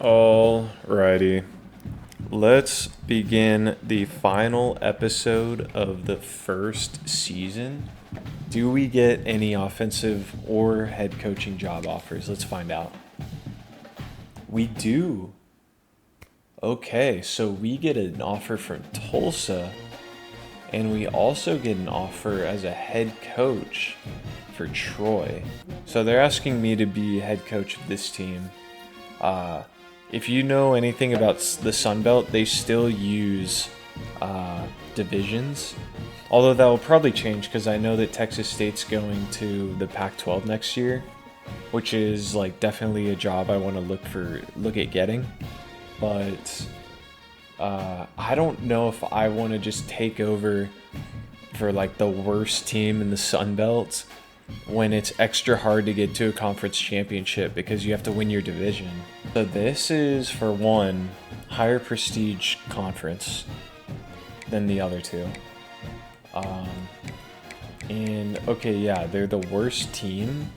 Alrighty, let's begin the final episode of the first season. Do we get any offensive or head coaching job offers? Let's find out. We do. Okay, so we get an offer from Tulsa, and we also get an offer as a head coach for Troy. So they're asking me to be head coach of this team. If you know anything about the Sun Belt, they still use divisions. Although that will probably change because I know that Texas State's going to the Pac-12 next year, which is like definitely a job I want to look at getting. But I don't know if I want to just take over for like the worst team in the Sun Belt when it's extra hard to get to a conference championship because you have to win your division. So this is, for one, higher prestige conference than the other two. And okay, yeah, they're the worst team,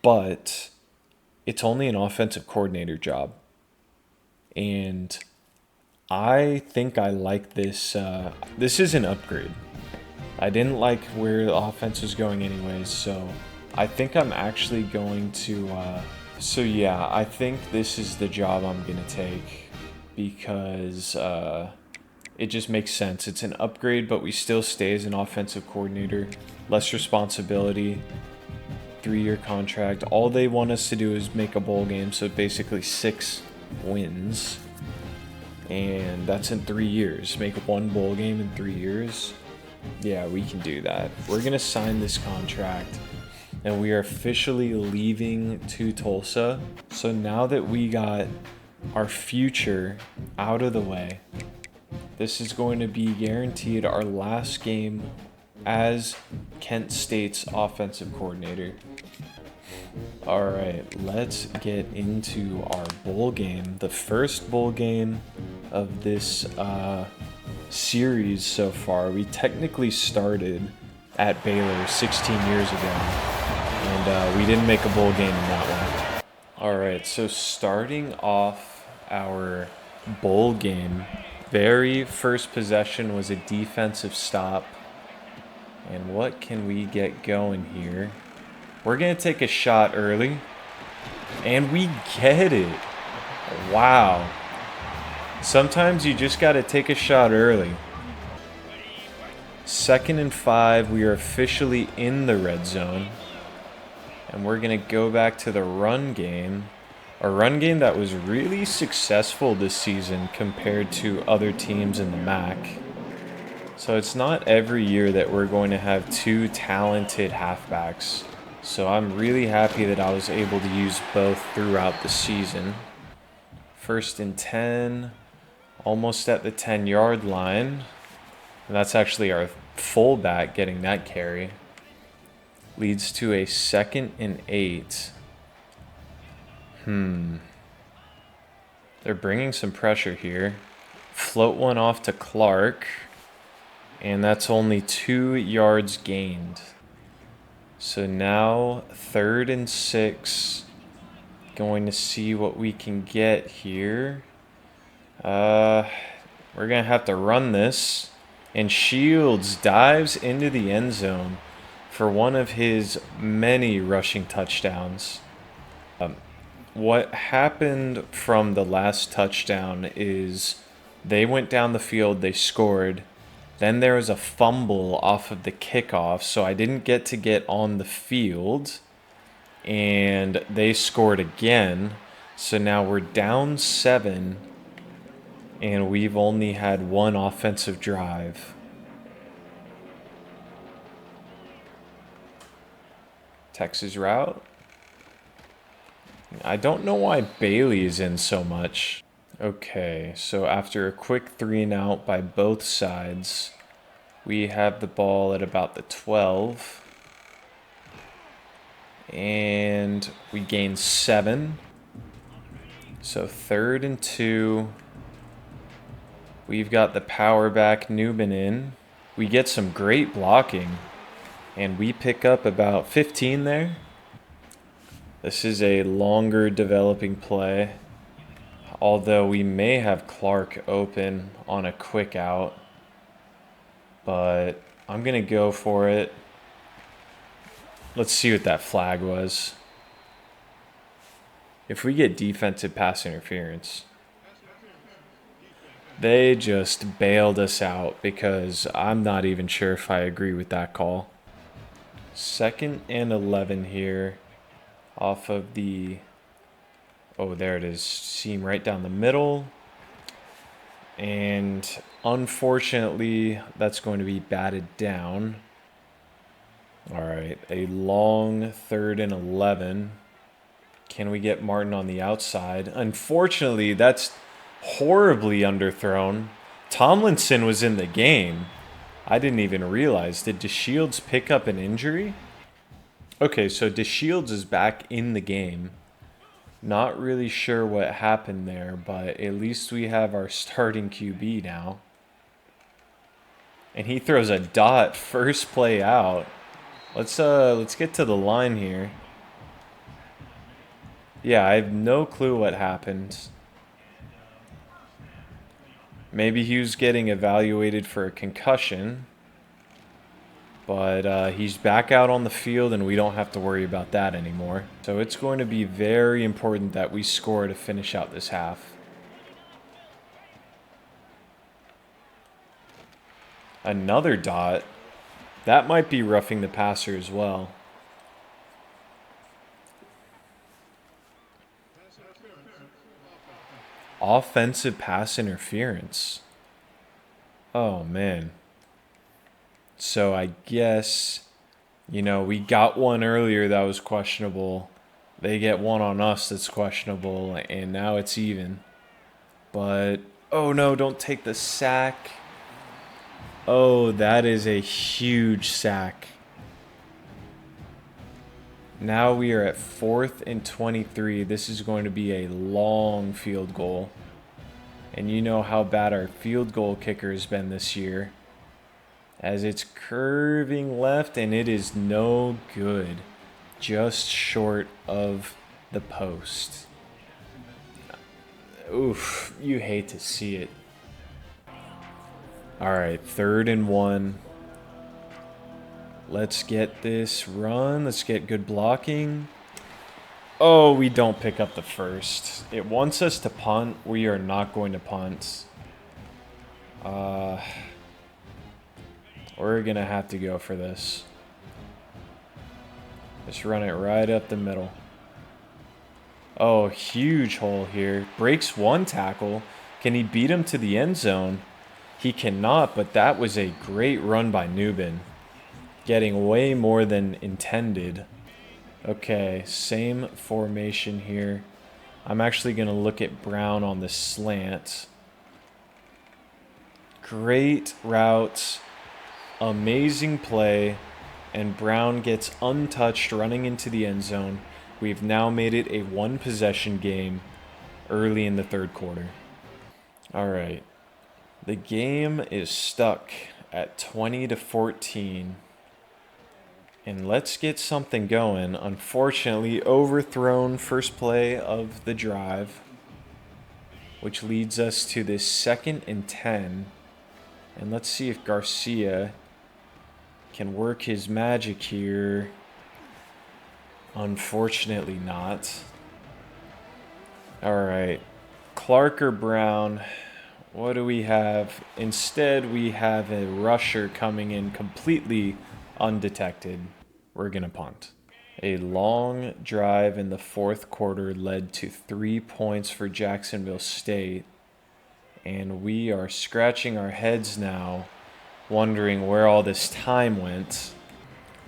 but it's only an offensive coordinator job. And I think I like this. This is an upgrade. I didn't like where the offense was going anyways, so I think I'm actually going to... So yeah, I think this is the job I'm going to take because it just makes sense. It's an upgrade, but we still stay as an offensive coordinator. Less responsibility, 3-year contract. All they want us to do is make a bowl game, so basically 6 wins. And that's in 3 years. Make one bowl game in 3 years. Yeah, we can do that. We're going to sign this contract, and we are officially leaving to Tulsa. So now that we got our future out of the way, this is going to be guaranteed our last game as Kent State's offensive coordinator. All right, let's get into our bowl game. The first bowl game of this series so far. We technically started at Baylor 16 years ago, and we didn't make a bowl game in that one. All right, so starting off our bowl game, very first possession was a defensive stop. And what can we get going here? We're going to take a shot early, and we get it. Wow. Sometimes you just got to take a shot early. 2nd and 5, we are officially in the red zone. And we're going to go back to the run game. A run game that was really successful this season compared to other teams in the MAC. So it's not every year that we're going to have 2 talented halfbacks. So I'm really happy that I was able to use both throughout the season. 1st and 10, almost at the 10-yard line. And that's actually our fullback getting that carry. Leads to a 2nd and 8. They're bringing some pressure here. Float one off to Clark. And that's only 2 yards gained. So now 3rd and 6. Going to see what we can get here. We're going to have to run this. And Shields dives into the end zone for one of his many rushing touchdowns. What happened from the last touchdown is they went down the field, they scored. Then there was a fumble off of the kickoff, so I didn't get on the field. And they scored again. So now we're down 7. And we've only had 1 offensive drive. Texas route. I don't know why Bailey is in so much. Okay, so after a quick 3 and out by both sides, we have the ball at about the 12. And we gain 7. So 3rd and 2. We've got the power back Newman in. We get some great blocking. And we pick up about 15 there. This is a longer developing play. Although we may have Clark open on a quick out. But I'm going to go for it. Let's see what that flag was. If we get defensive pass interference, they just bailed us out because I'm not even sure if I agree with that call. 2nd and 11 here off of the, oh, there it is, seam right down the middle. And unfortunately, that's going to be batted down. All right, a long 3rd and 11. Can we get Martin on the outside? Unfortunately, that's horribly underthrown. Tomlinson was in the game. I didn't even realize. Did DeShields pick up an injury? Okay, so DeShields is back in the game. Not really sure what happened there, but at least we have our starting QB now. And he throws a dot first play out. Let's get to the line here. Yeah, I have no clue what happened. Maybe he was getting evaluated for a concussion. But he's back out on the field, and we don't have to worry about that anymore. So it's going to be very important that we score to finish out this half. Another dot. That might be roughing the passer as well. Offensive pass interference. Oh, man. So I guess, you know, we got one earlier that was questionable. They get one on us that's questionable, and now it's even. But, oh no, don't take the sack. Oh, that is a huge sack. Now we are at 4th and 23. This is going to be a long field goal. And you know how bad our field goal kicker has been this year. As it's curving left, and it is no good. Just short of the post. Oof, you hate to see it. All right, 3rd and 1. Let's get this run. Let's get good blocking. Oh, we don't pick up the first. It wants us to punt. We are not going to punt. We're going to have to go for this. Just run it right up the middle. Oh, huge hole here. Breaks one tackle. Can he beat him to the end zone? He cannot, but that was a great run by Newbin. Getting way more than intended. Okay, same formation here. I'm actually going to look at Brown on the slant. Great route. Amazing play. And Brown gets untouched running into the end zone. We've now made it a one-possession game early in the 3rd quarter. All right. The game is stuck at 20-14. And let's get something going. Unfortunately, overthrown first play of the drive, which leads us to this 2nd and 10. And let's see if Garcia can work his magic here. Unfortunately not. All right. Clark or Brown? What do we have? Instead, we have a rusher coming in completely undetected. We're going to punt. A long drive in the 4th quarter led to 3 points for Jacksonville State. And we are scratching our heads now, wondering where all this time went.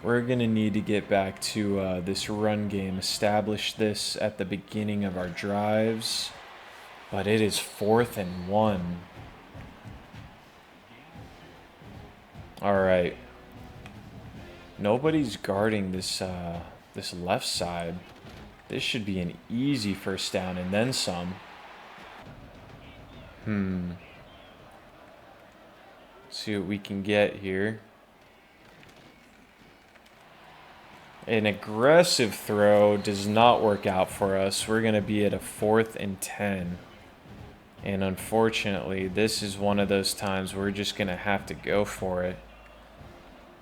We're going to need to get back to this run game, establish this at the beginning of our drives. But it is 4th and 1. All right. Nobody's guarding this this left side. This should be an easy first down and then some. See what we can get here. An aggressive throw does not work out for us. We're going to be at a 4th and 10. And unfortunately, this is one of those times we're just going to have to go for it.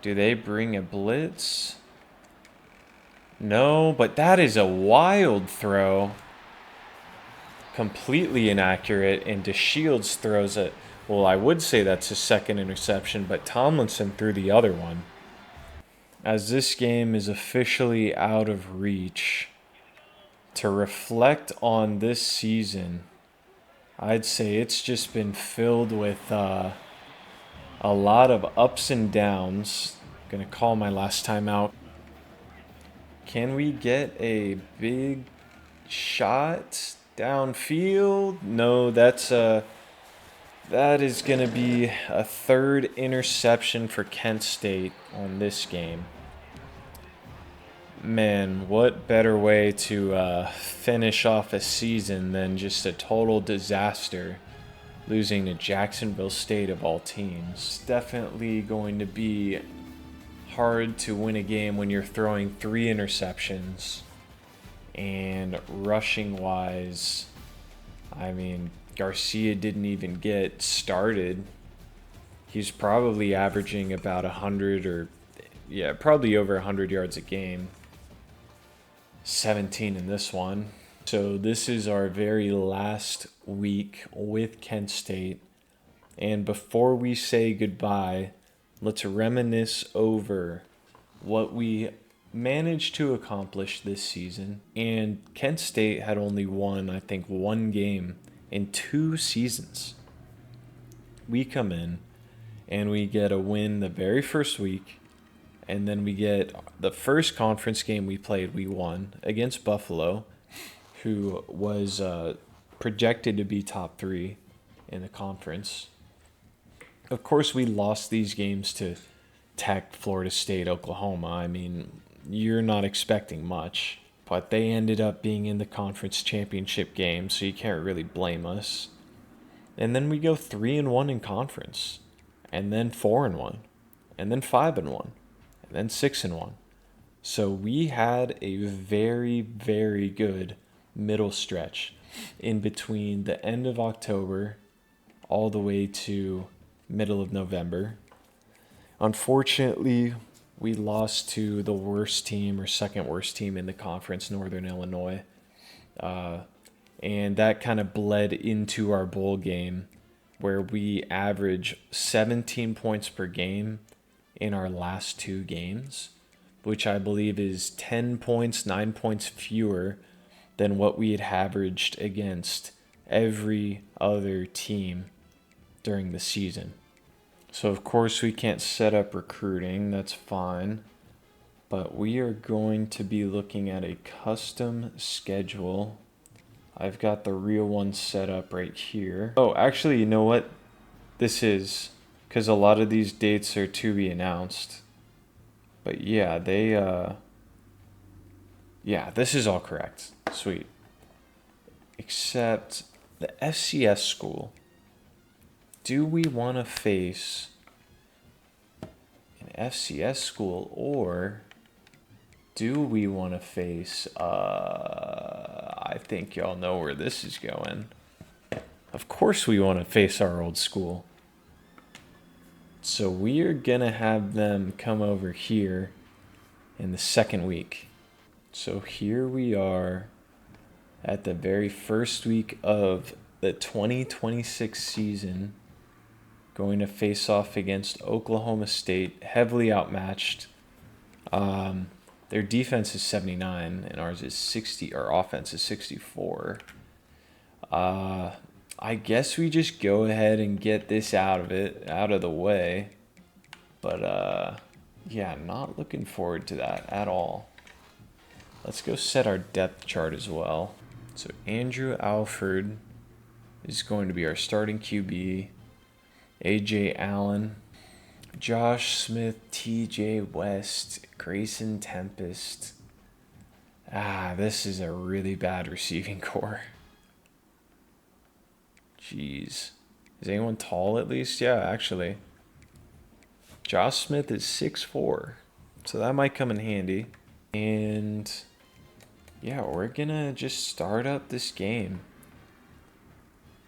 Do they bring a blitz? No, but that is a wild throw. Completely inaccurate, and DeShields throws it. Well, I would say that's his second interception, but Tomlinson threw the other one. As this game is officially out of reach, to reflect on this season, I'd say it's just been filled with a lot of ups and downs. I'm gonna call my last time out. Can we get a big shot downfield? No, that is gonna be a third interception for Kent State on this game. Man, what better way to finish off a season than just a total disaster, losing to Jacksonville State of all teams. It's definitely going to be hard to win a game when you're throwing 3 interceptions. And rushing wise, I mean, Garcia didn't even get started. He's probably averaging about 100 or, yeah, probably over 100 yards a game. 17 in this one. So this is our very last week with Kent State. And before we say goodbye, let's reminisce over what we managed to accomplish this season. And Kent State had only won, I think, 1 game in 2 seasons. We come in and we get a win the very first week. And then we get the first conference game we played, we won against Buffalo, who was projected to be top 3 in the conference. Of course, we lost these games to Tech, Florida State, Oklahoma. I mean, you're not expecting much, but they ended up being in the conference championship game, so you can't really blame us. And then we go 3-1 in conference, and then 4-1, and then 5-1. And then 6-1. So we had a very, very good middle stretch in between the end of October all the way to middle of November. Unfortunately, we lost to the worst team or second worst team in the conference, Northern Illinois. And that kind of bled into our bowl game where we average 17 points per game in our last 2 games, which I believe is 10 points, 9 points fewer than what we had averaged against every other team during the season. So of course we can't set up recruiting, that's fine, but we are going to be looking at a custom schedule. I've got the real one set up right here. Oh, actually, you know what this is? Because a lot of these dates are to be announced. But yeah, yeah, this is all correct. Sweet. Except the FCS school. Do we want to face an FCS school, or do we want to face, I think y'all know where this is going. Of course we want to face our old school. So we are going to have them come over here in the second week. So here we are at the very first week of the 2026 season, going to face off against Oklahoma State, heavily outmatched. Their defense is 79 and ours is 60. Our offense is 64. I guess we just go ahead and get this out of the way. But yeah, not looking forward to that at all. Let's go set our depth chart as well. So Andrew Alford is going to be our starting QB. AJ Allen, Josh Smith, TJ West, Grayson Tempest. This is a really bad receiving core. Jeez. Is anyone tall at least? Yeah, actually. Josh Smith is 6'4", so that might come in handy. And yeah, we're gonna just start up this game.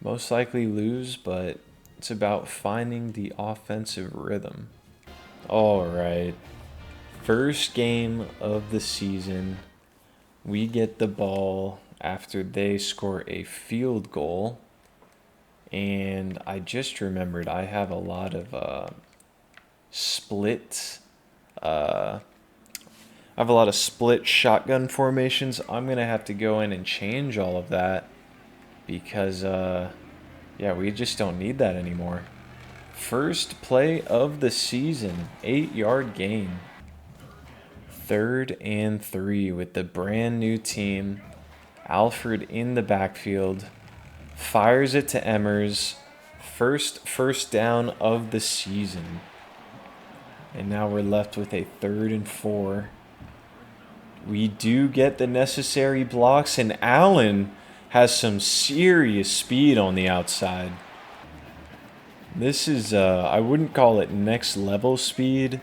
Most likely lose, but it's about finding the offensive rhythm. All right. First game of the season. We get the ball after they score a field goal. And I just remembered I have a lot of split I have a lot of split shotgun formations. I'm going to have to go in and change all of that because yeah, we just don't need that anymore. First play of the season, 8-yard gain. 3rd and 3 with the brand new team. Alfred in the backfield. Fires it to Emmers. First down of the season. And now we're left with a 3rd and 4. We do get the necessary blocks, and Allen has some serious speed on the outside. This is, I wouldn't call it next level speed,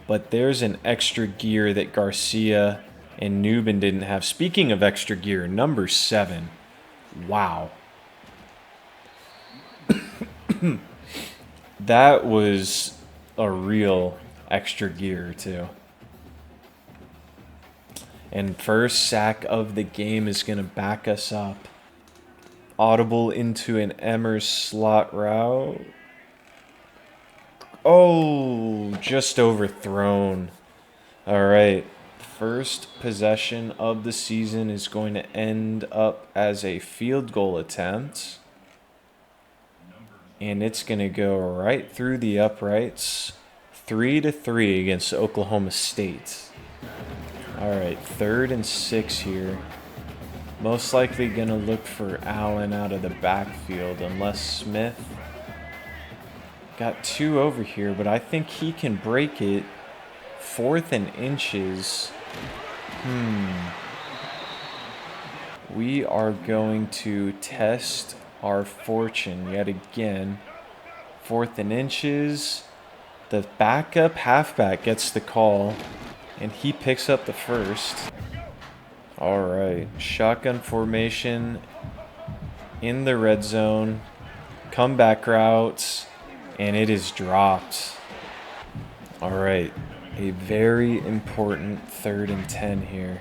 but there's an extra gear that Garcia and Newman didn't have. Speaking of extra gear, number 7. Wow. That was a real extra gear, too. And first sack of the game is going to back us up. Audible into an Emmers slot route. Oh, just overthrown. All right. First possession of the season is going to end up as a field goal attempt. And it's going to go right through the uprights. 3-3 against Oklahoma State. All right, 3rd and 6 here. Most likely going to look for Allen out of the backfield unless Smith got 2 over here, but I think he can break it. 4th and inches. We are going to test our fortune yet again. 4th and inches. The backup halfback gets the call, and he picks up the first. All right, shotgun formation in the red zone. Comeback routes, and it is dropped. All right, a very important 3rd and 10 here.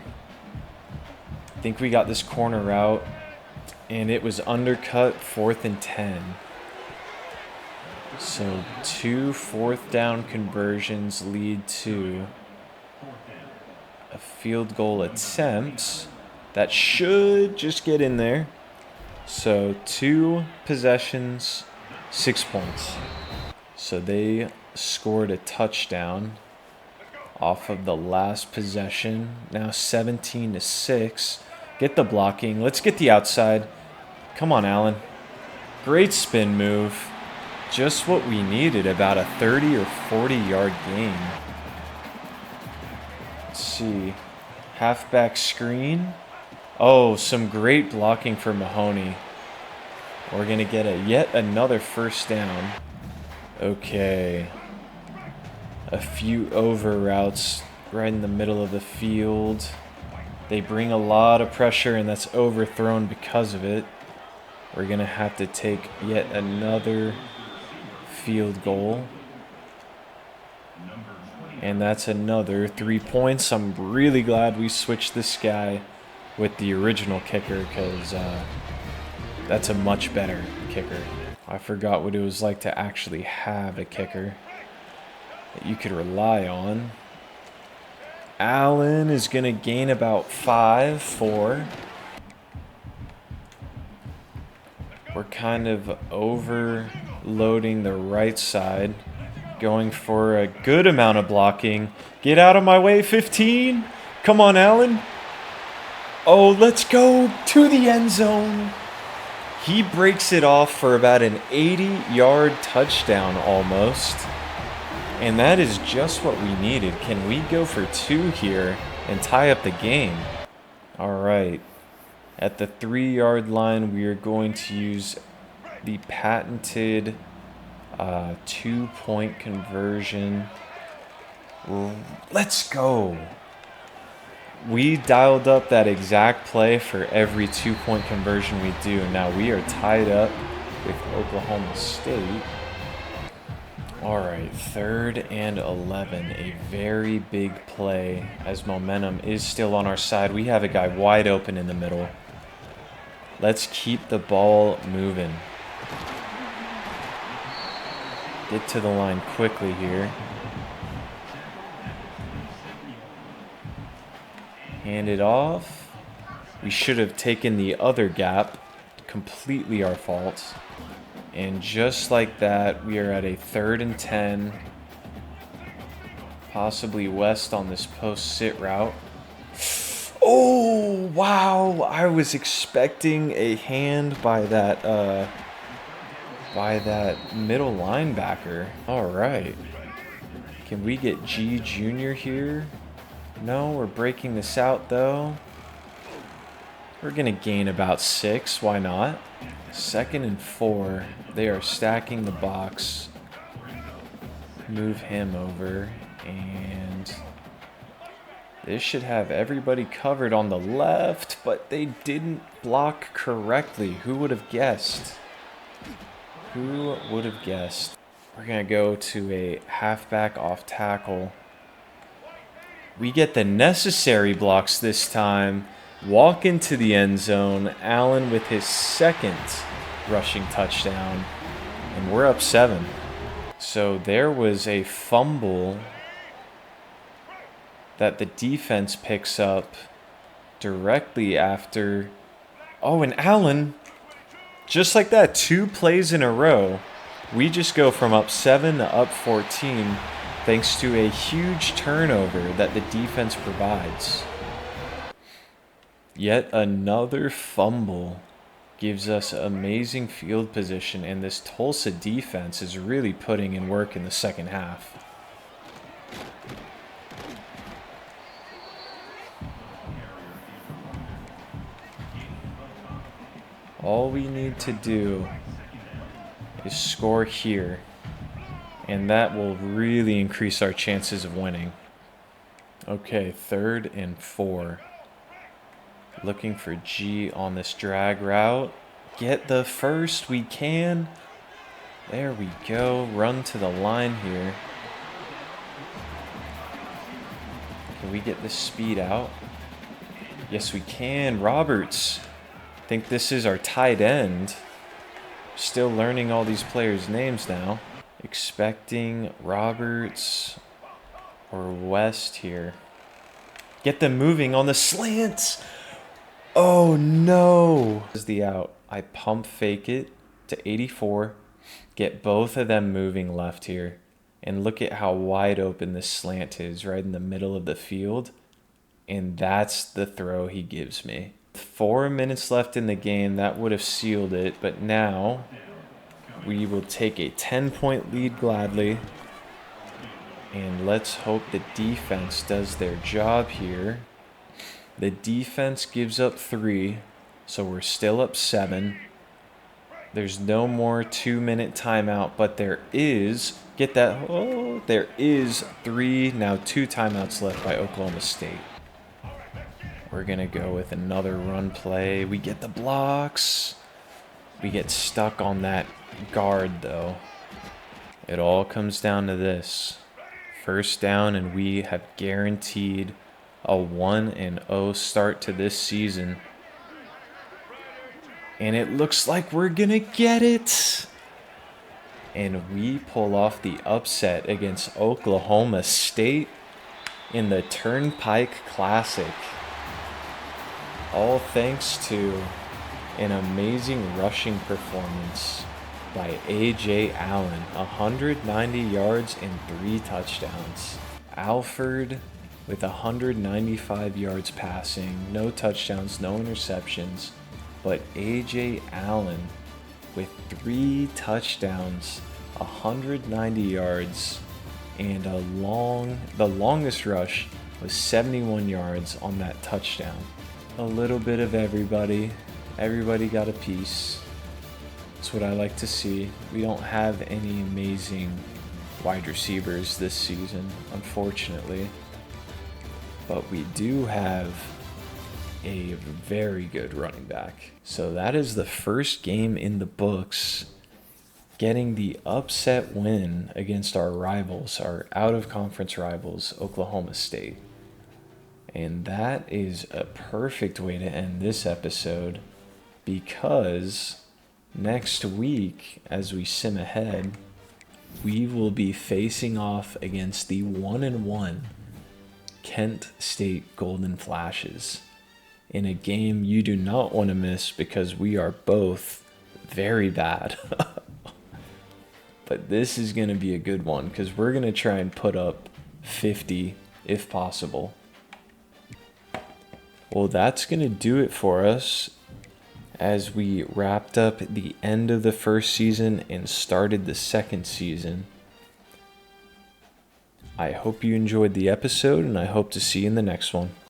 I think we got this corner route, and it was undercut. 4th and 10. So 2 4th down conversions lead to a field goal attempt that should just get in there. So 2 possessions, 6 points. So they scored a touchdown off of the last possession. Now 17-6. Get the blocking. Let's get the outside. Come on, Allen. Great spin move. Just what we needed, about a 30 or 40-yard gain. Let's see. Halfback screen. Oh, some great blocking for Mahoney. We're going to get yet another first down. Okay. A few over routes right in the middle of the field. They bring a lot of pressure, and that's overthrown because of it. We're going to have to take yet another field goal. And that's another 3 points. I'm really glad we switched this guy with the original kicker because that's a much better kicker. I forgot what it was like to actually have a kicker that you could rely on. Allen is going to gain about 4. We're kind of overloading the right side, going for a good amount of blocking. Get out of my way, 15. Come on, Allen. Oh, let's go to the end zone. He breaks it off for about an 80-yard touchdown almost. And that is just what we needed. Can we go for 2 here and tie up the game? All right. At the 3-yard line, we are going to use the patented 2-point conversion. Let's go. We dialed up that exact play for every 2-point conversion we do. Now we are tied up with Oklahoma State. All right, 3rd and 11, a very big play as momentum is still on our side. We have a guy wide open in the middle. Let's keep the ball moving. Get to the line quickly here. Hand it off. We should have taken the other gap. Completely our fault. And just like that, we are at a 3rd and 10. Possibly west on this post-sit route. Oh, wow. I was expecting a hand by that middle linebacker. All right. Can we get G Jr. here? No, we're breaking this out, though. We're going to gain about 6. Why not? 2nd and 4. They are stacking the box. Move him over. And this should have everybody covered on the left, but they didn't block correctly. Who would have guessed? Who would have guessed? We're going to go to a halfback off tackle. We get the necessary blocks this time. Walk into the end zone. Allen with his 2nd rushing touchdown. And we're up 7. So there was a fumble that the defense picks up directly after. Oh, and Allen, just like that, 2 plays in a row. We just go from up 7 to up 14 thanks to a huge turnover that the defense provides. Yet another fumble gives us amazing field position, and this Tulsa defense is really putting in work in the second half. All we need to do is score here, and that will really increase our chances of winning. Okay, 3rd and 4. Looking for G on this drag route. Get the first we can. There we go. Run to the line here. Can we get this speed out? Yes, we can. Roberts. I think this is our tight end. Still learning all these players' names now. Expecting Roberts or West here. Get them moving on the slants. Oh no! This is the out. I pump fake it to 84. Get both of them moving left here. And look at how wide open this slant is, right in the middle of the field. And that's the throw he gives me. 4 minutes left in the game. That would have sealed it. But now we will take a 10-point lead gladly. And let's hope the defense does their job here. The defense gives up 3, so we're still up 7. There's no more 2-minute timeout, but there is, get that, oh, there is 3, now 2 timeouts left by Oklahoma State. We're going to go with another run play. We get the blocks. We get stuck on that guard, though. It all comes down to this. 1st down, and we have guaranteed a 1-0 start to this season. And it looks like we're going to get it. And we pull off the upset against Oklahoma State in the Turnpike Classic. All thanks to an amazing rushing performance by A.J. Allen. 190 yards and 3 touchdowns. Alford with 195 yards passing, no touchdowns, no interceptions. But A.J. Allen with 3 touchdowns, 190 yards, and the longest rush was 71 yards on that touchdown. A little bit of everybody. Everybody got a piece. That's what I like to see. We don't have any amazing wide receivers this season, unfortunately. But we do have a very good running back. So that is the first game in the books. getting the upset win against our rivals, our out of conference rivals, Oklahoma State. And that is a perfect way to end this episode because next week, as we sim ahead, we will be facing off against the 1-1 Kent State Golden Flashes in a game you do not want to miss because we are both very bad. But this is going to be a good one because we're going to try and put up 50 if possible. Well, that's going to do it for us as we wrapped up the end of the first season and started the second season. I hope you enjoyed the episode, and I hope to see you in the next one.